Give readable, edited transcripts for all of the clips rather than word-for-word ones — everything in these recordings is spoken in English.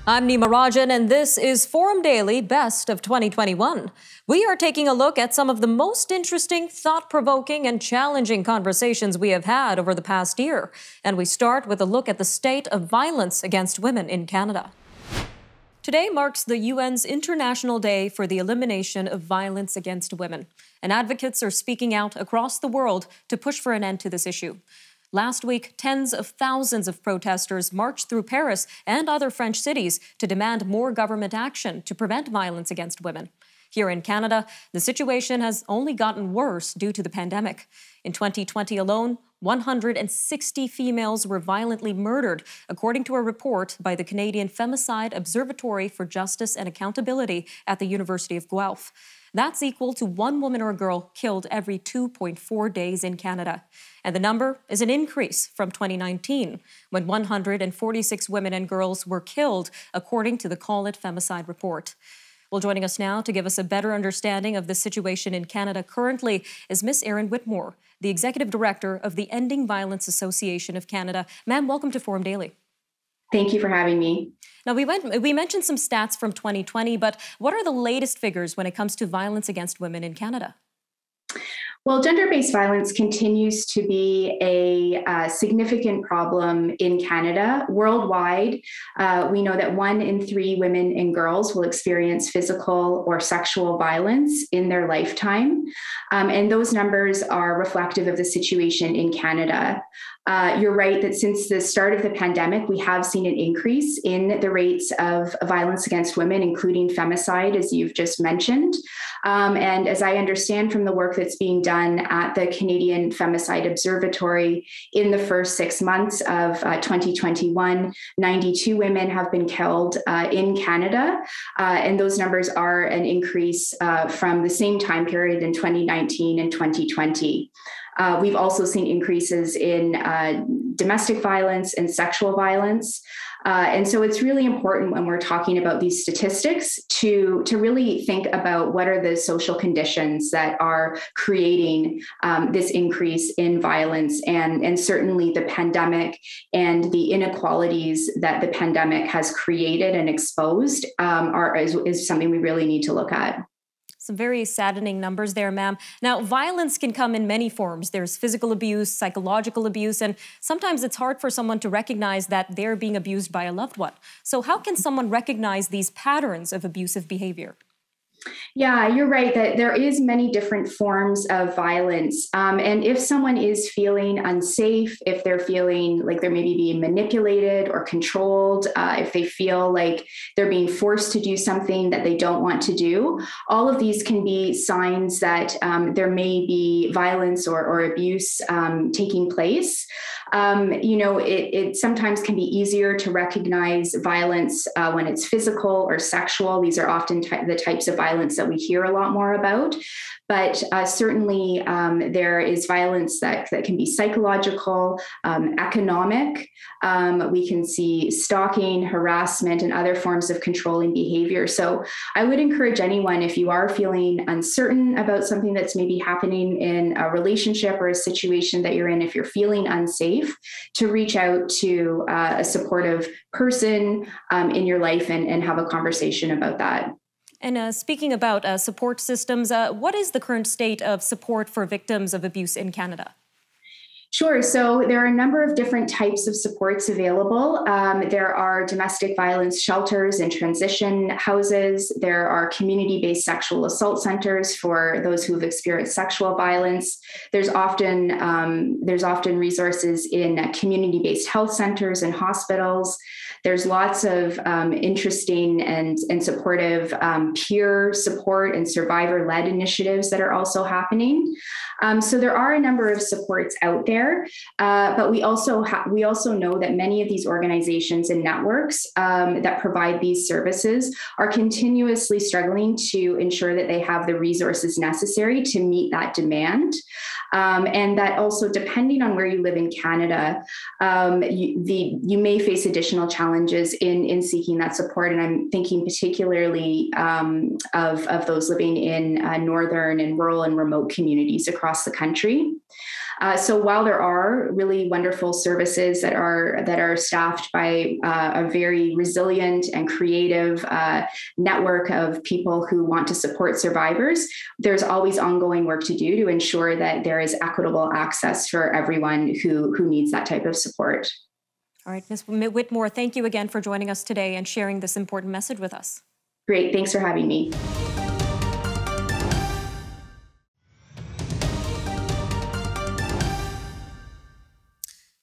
I'm Nima Rajan, and this is Forum Daily Best of 2021. We are taking a look at some of the most interesting, thought-provoking, and challenging conversations we have had over the past year. And we start with a look at the state of violence against women in Canada. Today marks the UN's International Day for the Elimination of Violence Against Women, and advocates are speaking out across the world to push for an end to this issue. Last week, tens of thousands of protesters marched through Paris and other French cities to demand more government action to prevent violence against women. Here in Canada, the situation has only gotten worse due to the pandemic. In 2020 alone, 160 females were violently murdered, according to a report by the Canadian Femicide Observatory for Justice and Accountability at the University of Guelph. That's equal to one woman or girl killed every 2.4 days in Canada. And the number is an increase from 2019, when 146 women and girls were killed, according to the Call It Femicide report. Well, joining us now to give us a better understanding of the situation in Canada currently is Miss Erin Whitmore, the Executive Director of the Ending Violence Association of Canada. Ma'am, welcome to Forum Daily. Thank you for having me. Now, we mentioned some stats from 2020, but what are the latest figures when it comes to violence against women in Canada? Well, gender-based violence continues to be a significant problem in Canada. Worldwide, we know that 1 in 3 women and girls will experience physical or sexual violence in their lifetime. And those numbers are reflective of the situation in Canada. You're right that since the start of the pandemic, we have seen an increase in the rates of violence against women, including femicide, as you've just mentioned. And as I understand from the work that's being done at the Canadian Femicide Observatory, in the first 6 months of 2021, 92 women have been killed in Canada. And those numbers are an increase from the same time period in 2019 and 2020. We've also seen increases in domestic violence and sexual violence. And so it's really important when we're talking about these statistics to really think about what are the social conditions that are creating this increase in violence. And certainly the pandemic and the inequalities that the pandemic has created and exposed is something we really need to look at. Some very saddening numbers there, ma'am. Now, violence can come in many forms. There's physical abuse, psychological abuse, and sometimes it's hard for someone to recognize that they're being abused by a loved one. So how can someone recognize these patterns of abusive behavior? Yeah, you're right that there is many different forms of violence. And if someone is feeling unsafe, if they're feeling like they're maybe being manipulated or controlled, if they feel like they're being forced to do something that they don't want to do, all of these can be signs that there may be violence or abuse taking place. It sometimes can be easier to recognize violence when it's physical or sexual. These are often the types of violence that we hear a lot more about. But certainly there is violence that can be psychological, economic. We can see stalking, harassment, and other forms of controlling behavior. So I would encourage anyone, if you are feeling uncertain about something that's maybe happening in a relationship or a situation that you're in, if you're feeling unsafe, to reach out to a supportive person in your life and have a conversation about that. And speaking about support systems, what is the current state of support for victims of abuse in Canada? Sure. So there are a number of different types of supports available. There are domestic violence shelters and transition houses. There are community-based sexual assault centers for those who have experienced sexual violence. There's often resources in community-based health centers and hospitals. There's lots of interesting and supportive peer support and survivor-led initiatives that are also happening. So there are a number of supports out there, but we also know that many of these organizations and networks that provide these services are continuously struggling to ensure that they have the resources necessary to meet that demand. And that also, depending on where you live in Canada, you may face additional challenges challenges in seeking that support. And I'm thinking particularly of those living in northern and rural and remote communities across the country. So while there are really wonderful services that are staffed by a very resilient and creative network of people who want to support survivors, there's always ongoing work to do to ensure that there is equitable access for everyone who needs that type of support. All right, Ms. Whitmore, thank you again for joining us today and sharing this important message with us. Great, thanks for having me.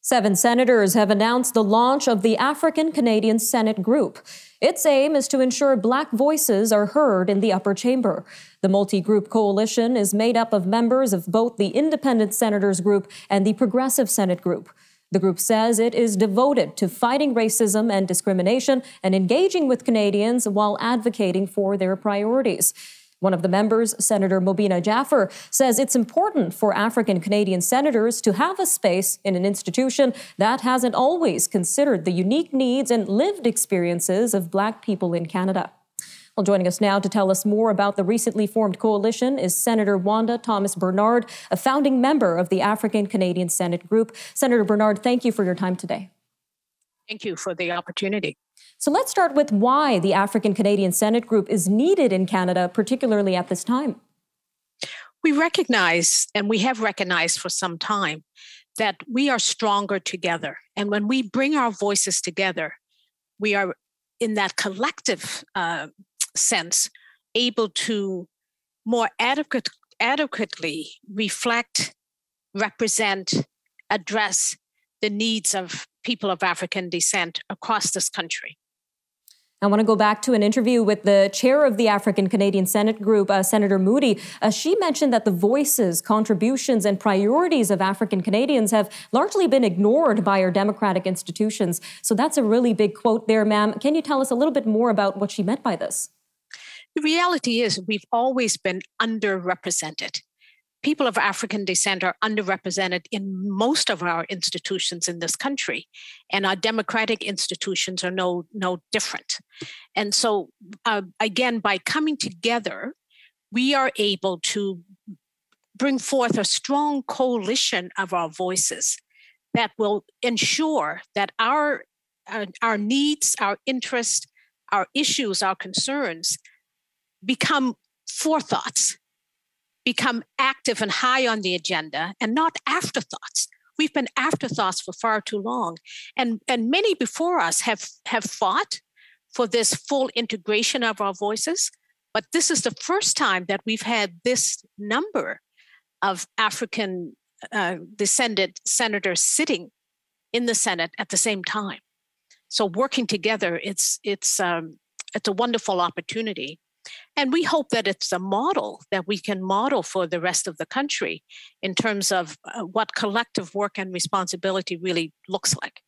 Seven senators have announced the launch of the African Canadian Senate Group. Its aim is to ensure Black voices are heard in the upper chamber. The multi-group coalition is made up of members of both the Independent Senators Group and the Progressive Senate Group. The group says it is devoted to fighting racism and discrimination and engaging with Canadians while advocating for their priorities. One of the members, Senator Mobina Jaffer, says it's important for African Canadian senators to have a space in an institution that hasn't always considered the unique needs and lived experiences of Black people in Canada. Well, joining us now to tell us more about the recently formed coalition is Senator Wanda Thomas Bernard, a founding member of the African Canadian Senate Group. Senator Bernard, thank you for your time today. Thank you for the opportunity. So let's start with why the African Canadian Senate Group is needed in Canada, particularly at this time. We recognize, and we have recognized for some time, that we are stronger together. And when we bring our voices together, we are, in that collective sense, able to more adequately reflect, represent, address the needs of people of African descent across this country. I want to go back to an interview with the chair of the African Canadian Senate Group, Senator Moody. She mentioned that the voices, contributions, and priorities of African Canadians have largely been ignored by our democratic institutions. So that's a really big quote there, ma'am. Can you tell us a little bit more about what she meant by this? The reality is we've always been underrepresented. People of African descent are underrepresented in most of our institutions in this country, and our democratic institutions are no different. And so, again, by coming together, we are able to bring forth a strong coalition of our voices that will ensure that our needs, our interests, our issues, our concerns become forethoughts, become active and high on the agenda, and not afterthoughts. We've been afterthoughts for far too long. And many before us have fought for this full integration of our voices. But this is the first time that we've had this number of African descended senators sitting in the Senate at the same time. So working together, it's a wonderful opportunity. And we hope that it's a model that we can model for the rest of the country in terms of what collective work and responsibility really looks like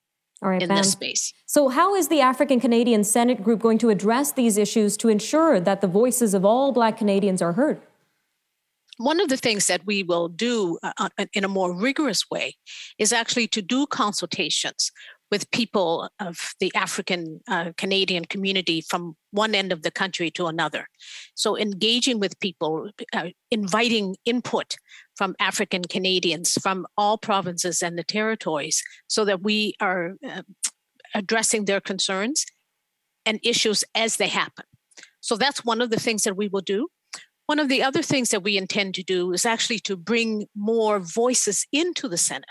in this space. So how is the African Canadian Senate Group going to address these issues to ensure that the voices of all Black Canadians are heard? One of the things that we will do in a more rigorous way is actually to do consultations with people of the African Canadian community from one end of the country to another. So engaging with people, inviting input from African Canadians from all provinces and the territories so that we are addressing their concerns and issues as they happen. So that's one of the things that we will do. One of the other things that we intend to do is actually to bring more voices into the Senate.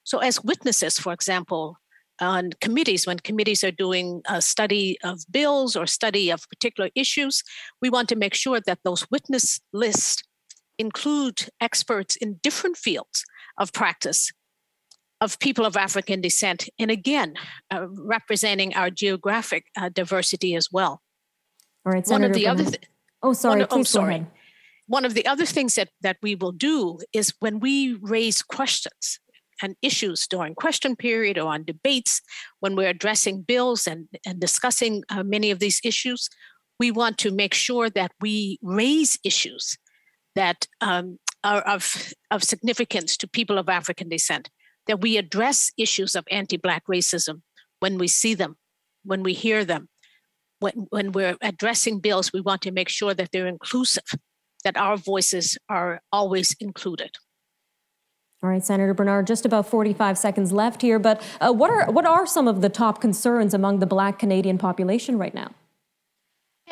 So as witnesses, for example, on committees, when committees are doing a study of bills or study of particular issues, we want to make sure that those witness lists include experts in different fields of practice of people of African descent, and again, representing our geographic diversity as well. All right, Senator Go ahead. One of the other things that we will do is when we raise questions and issues during question period or on debates, when we're addressing bills and discussing many of these issues, we want to make sure that we raise issues that are of significance to people of African descent, that we address issues of anti-Black racism when we see them, when we hear them. When we're addressing bills, we want to make sure that they're inclusive, that our voices are always included. All right, Senator Bernard, just about 45 seconds left here, but what are some of the top concerns among the Black Canadian population right now?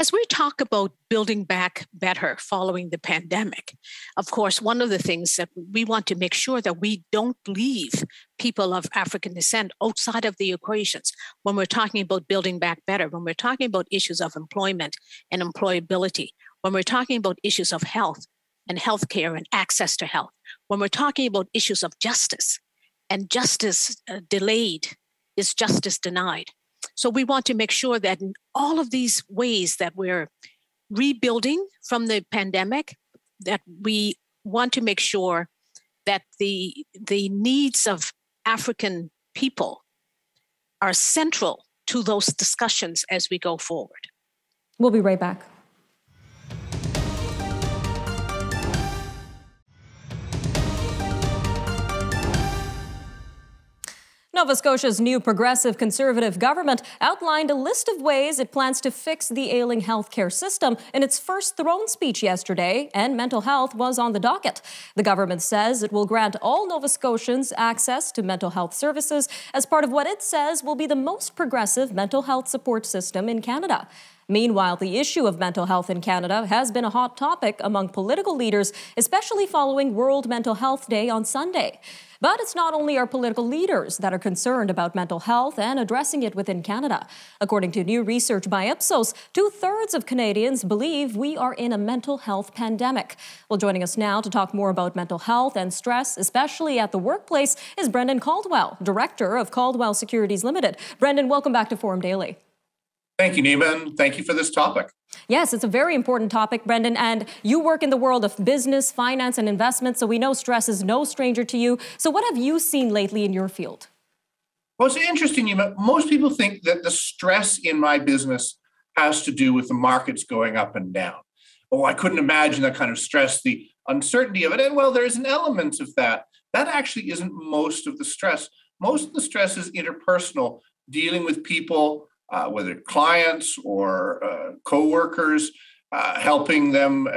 As we talk about building back better following the pandemic, of course, one of the things that we want to make sure that we don't leave people of African descent outside of the equations when we're talking about building back better, when we're talking about issues of employment and employability, when we're talking about issues of health and healthcare and access to health, when we're talking about issues of justice, and justice delayed is justice denied. So we want to make sure that in all of these ways that we're rebuilding from the pandemic, that we want to make sure that the needs of African people are central to those discussions as we go forward. We'll be right back. Nova Scotia's new progressive conservative government outlined a list of ways it plans to fix the ailing healthcare system in its first throne speech yesterday, and mental health was on the docket. The government says it will grant all Nova Scotians access to mental health services as part of what it says will be the most progressive mental health support system in Canada. Meanwhile, the issue of mental health in Canada has been a hot topic among political leaders, especially following World Mental Health Day on Sunday. But it's not only our political leaders that are concerned about mental health and addressing it within Canada. According to new research by Ipsos, 2/3 of Canadians believe we are in a mental health pandemic. Well, joining us now to talk more about mental health and stress, especially at the workplace, is Brendan Caldwell, Director of Caldwell Securities Limited. Brendan, welcome back to Forum Daily. Thank you, Nima, and thank you for this topic. Yes, it's a very important topic, Brendan, and you work in the world of business, finance, and investment, so we know stress is no stranger to you. So what have you seen lately in your field? Well, it's interesting, Nima. Most people think that the stress in my business has to do with the markets going up and down. Oh, I couldn't imagine that kind of stress, the uncertainty of it. And well, there is an element of that. That actually isn't most of the stress. Most of the stress is interpersonal, dealing with people, whether clients or co-workers, helping them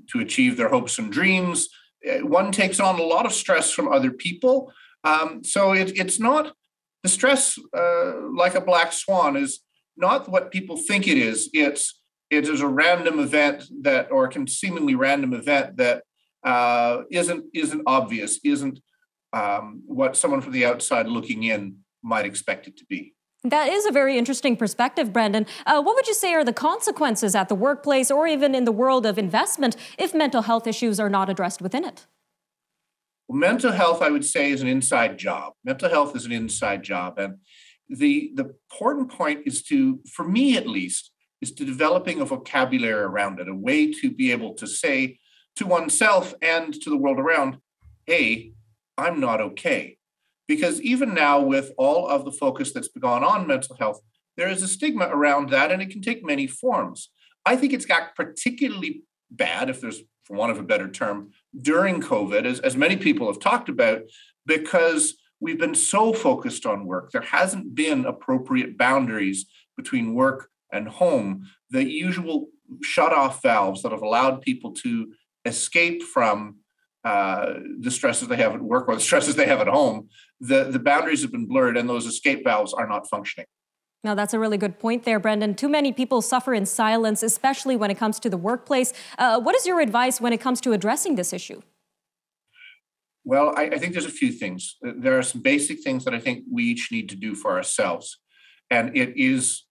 to achieve their hopes and dreams. One takes on a lot of stress from other people. So it's not the stress like a black swan is not what people think it is. It is a random event or seemingly random event that isn't obvious, isn't what someone from the outside looking in might expect it to be. That is a very interesting perspective, Brendan. What would you say are the consequences at the workplace or even in the world of investment if mental health issues are not addressed within it? Well, mental health, I would say, is an inside job. Mental health is an inside job. And the important point is for me at least, is to developing a vocabulary around it, a way to be able to say to oneself and to the world around, hey, I'm not okay. Because even now, with all of the focus that's gone on mental health, there is a stigma around that, and it can take many forms. I think it's got particularly bad, if there's, for want of a better term, during COVID, as many people have talked about, because we've been so focused on work. There hasn't been appropriate boundaries between work and home, the usual shut-off valves that have allowed people to escape from the stresses they have at work or the stresses they have at home. The boundaries have been blurred and those escape valves are not functioning. Now, that's a really good point there, Brendan. Too many people suffer in silence, especially when it comes to the workplace. What is your advice when it comes to addressing this issue? Well, I think there's a few things. There are some basic things that I think we each need to do for ourselves. And it is,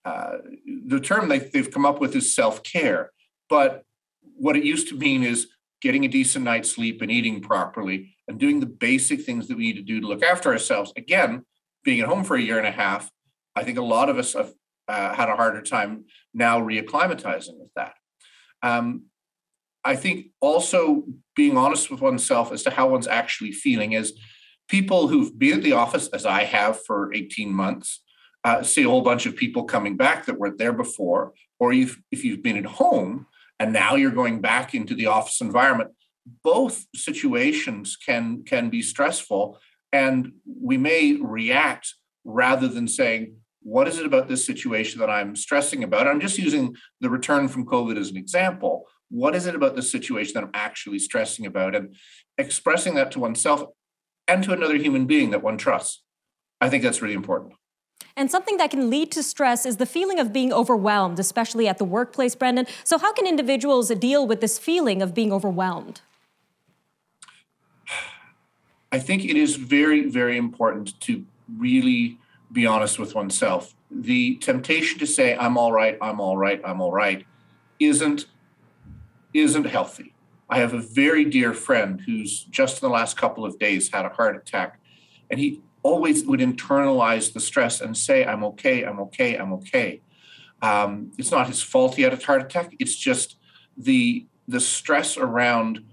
the term they've come up with is self-care. But what it used to mean is getting a decent night's sleep and eating properly and doing the basic things that we need to do to look after ourselves. Again, being at home for a year and a half, I think a lot of us have had a harder time now reacclimatizing with that. I think also being honest with oneself as to how one's actually feeling. As people who've been at the office, as I have for 18 months, see a whole bunch of people coming back that weren't there before, or if you've been at home and now you're going back into the office environment, both situations can be stressful, and we may react rather than saying, what is it about this situation that I'm stressing about? I'm just using the return from COVID as an example. What is it about this situation that I'm actually stressing about? And expressing that to oneself and to another human being that one trusts. I think that's really important. And something that can lead to stress is the feeling of being overwhelmed, especially at the workplace, Brendan. So how can individuals deal with this feeling of being overwhelmed? I think it is very, very important to really be honest with oneself. The temptation to say, I'm all right, I'm all right, I'm all right, isn't healthy. I have a very dear friend who's just in the last couple of days had a heart attack, and he always would internalize the stress and say, I'm okay, I'm okay, I'm okay. It's not his fault he had a heart attack. It's just the stress around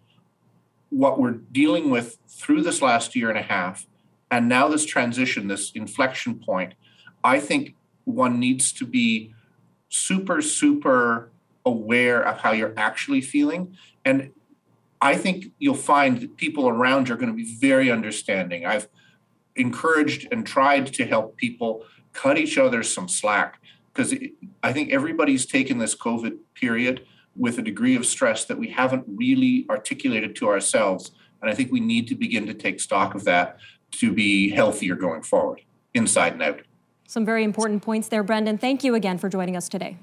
what we're dealing with through this last year and a half, and now this transition, this inflection point. I think one needs to be super, super aware of how you're actually feeling. And I think you'll find that people around you are going to be very understanding. I've encouraged and tried to help people cut each other some slack, because I think everybody's taken this COVID period with a degree of stress that we haven't really articulated to ourselves. And I think we need to begin to take stock of that to be healthier going forward, inside and out. Some very important points there, Brendan. Thank you again for joining us today.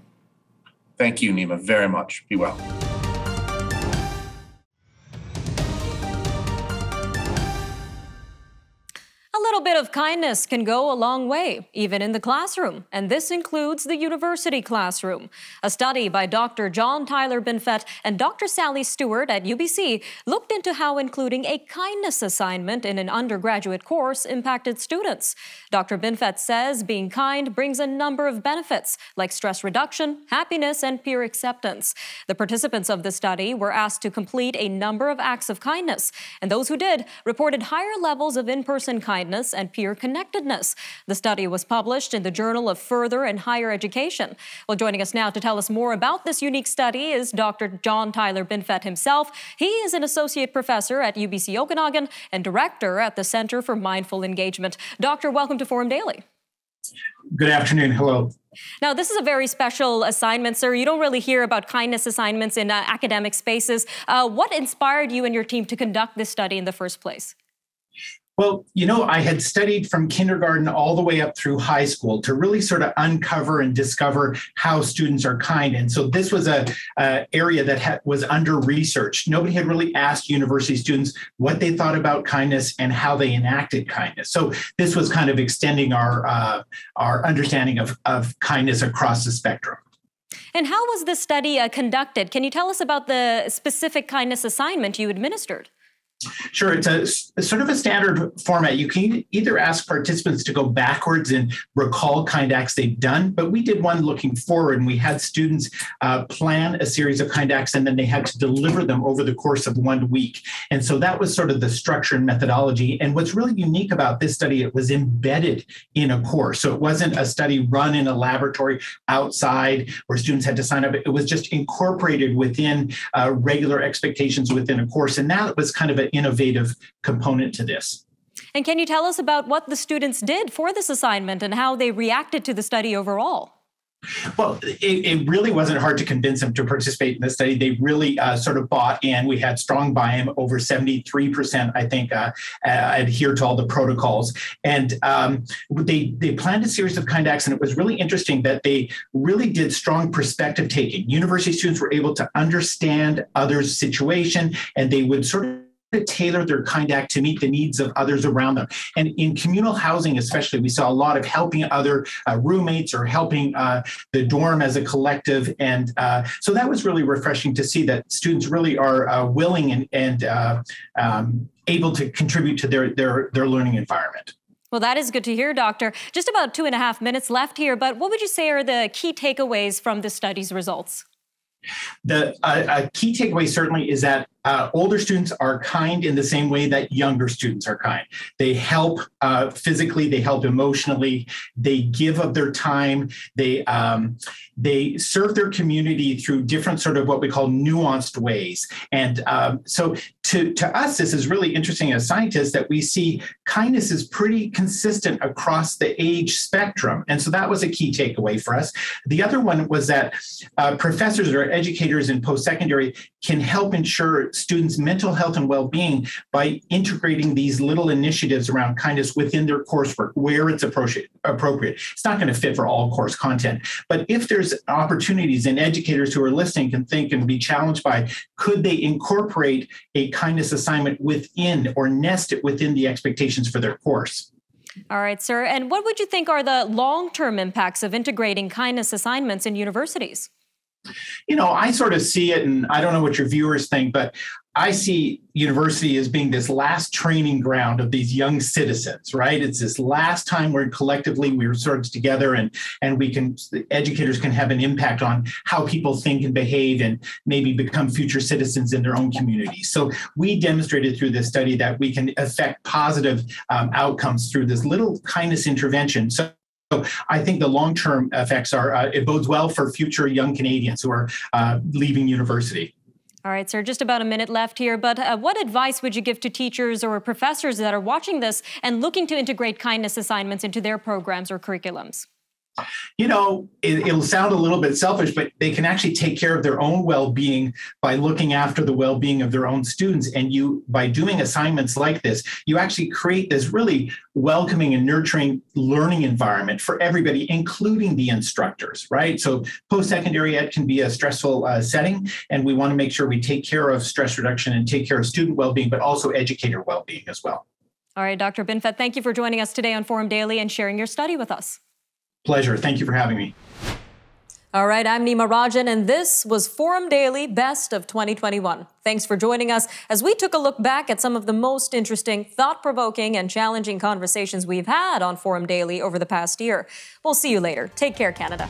Thank you, Nima, very much. Be well. A little bit of kindness can go a long way, even in the classroom, and this includes the university classroom. A study by Dr. John Tyler Binfet and Dr. Sally Stewart at UBC looked into how including a kindness assignment in an undergraduate course impacted students. Dr. Binfet says being kind brings a number of benefits, like stress reduction, happiness, and peer acceptance. The participants of the study were asked to complete a number of acts of kindness, and those who did reported higher levels of in-person kindness and peer connectedness. The study was published in the Journal of Further and Higher Education. Well, joining us now to tell us more about this unique study is Dr. John Tyler Binfet himself. He is an associate professor at UBC Okanagan and director at the Center for Mindful Engagement. Doctor, welcome to Forum Daily. Good afternoon. Hello. Now, this is a very special assignment, sir. You don't really hear about kindness assignments in academic spaces. What inspired you and your team to conduct this study in the first place? Well, I had studied from kindergarten all the way up through high school to really sort of uncover and discover how students are kind. And so this was a area that was under-researched. Nobody had really asked university students what they thought about kindness and how they enacted kindness. So this was kind of extending our understanding of kindness across the spectrum. And how was this study conducted? Can you tell us about the specific kindness assignment you administered? Sure. It's a sort of a standard format. You can either ask participants to go backwards and recall kind acts they've done, but we did one looking forward, and we had students plan a series of kind acts, and then they had to deliver them over the course of 1 week. And so that was sort of the structure and methodology. And what's really unique about this study, it was embedded in a course. So it wasn't a study run in a laboratory outside where students had to sign up. It was just incorporated within regular expectations within a course. And that was kind of an innovative component to this. And can you tell us about what the students did for this assignment and how they reacted to the study overall? Well, it really wasn't hard to convince them to participate in the study. They really sort of bought in. We had strong buy-in. Over 73%, I think, adhered to all the protocols. And they planned a series of kind acts, and it was really interesting that they really did strong perspective taking. University students were able to understand others' situation, and they would sort of tailor their kind act to meet the needs of others around them. And in communal housing especially, we saw a lot of helping other roommates or helping the dorm as a collective. And so that was really refreshing to see that students really are willing and able to contribute to their learning environment. Well, that is good to hear, Doctor. Just about 2.5 minutes left here, but what would you say are the key takeaways from this study's results? The key takeaway certainly is that older students are kind in the same way that younger students are kind. They help physically, they help emotionally, they give of their time, they serve their community through different sort of what we call nuanced ways. And so to us, this is really interesting as scientists that we see kindness is pretty consistent across the age spectrum. And so that was a key takeaway for us. The other one was that professors or educators in post-secondary can help ensure students' mental health and well-being by integrating these little initiatives around kindness within their coursework where it's appropriate. It's not going to fit for all course content, but if there's opportunities and educators who are listening can think and be challenged by, could they incorporate a kindness assignment within or nest it within the expectations for their course? All right, sir. And what would you think are the long-term impacts of integrating kindness assignments in universities? You know, I sort of see it, and I don't know what your viewers think, but I see university as being this last training ground of these young citizens, right? It's this last time where collectively we're sort of together and educators can have an impact on how people think and behave and maybe become future citizens in their own community. So we demonstrated through this study that we can affect positive outcomes through this little kindness intervention. So I think the long-term effects are, it bodes well for future young Canadians who are leaving university. All right, sir, just about a minute left here, but what advice would you give to teachers or professors that are watching this and looking to integrate kindness assignments into their programs or curriculums? You know, it'll sound a little bit selfish, but they can actually take care of their own well-being by looking after the well-being of their own students. And by doing assignments like this, you actually create this really welcoming and nurturing learning environment for everybody, including the instructors, right? So post-secondary ed can be a stressful setting, and we want to make sure we take care of stress reduction and take care of student well-being, but also educator well-being as well. All right, Dr. Binfet, thank you for joining us today on Forum Daily and sharing your study with us. Pleasure. Thank you for having me. All right, I'm Nima Rajan, and this was Forum Daily Best of 2021. Thanks for joining us as we took a look back at some of the most interesting, thought-provoking, and challenging conversations we've had on Forum Daily over the past year. We'll see you later. Take care, Canada.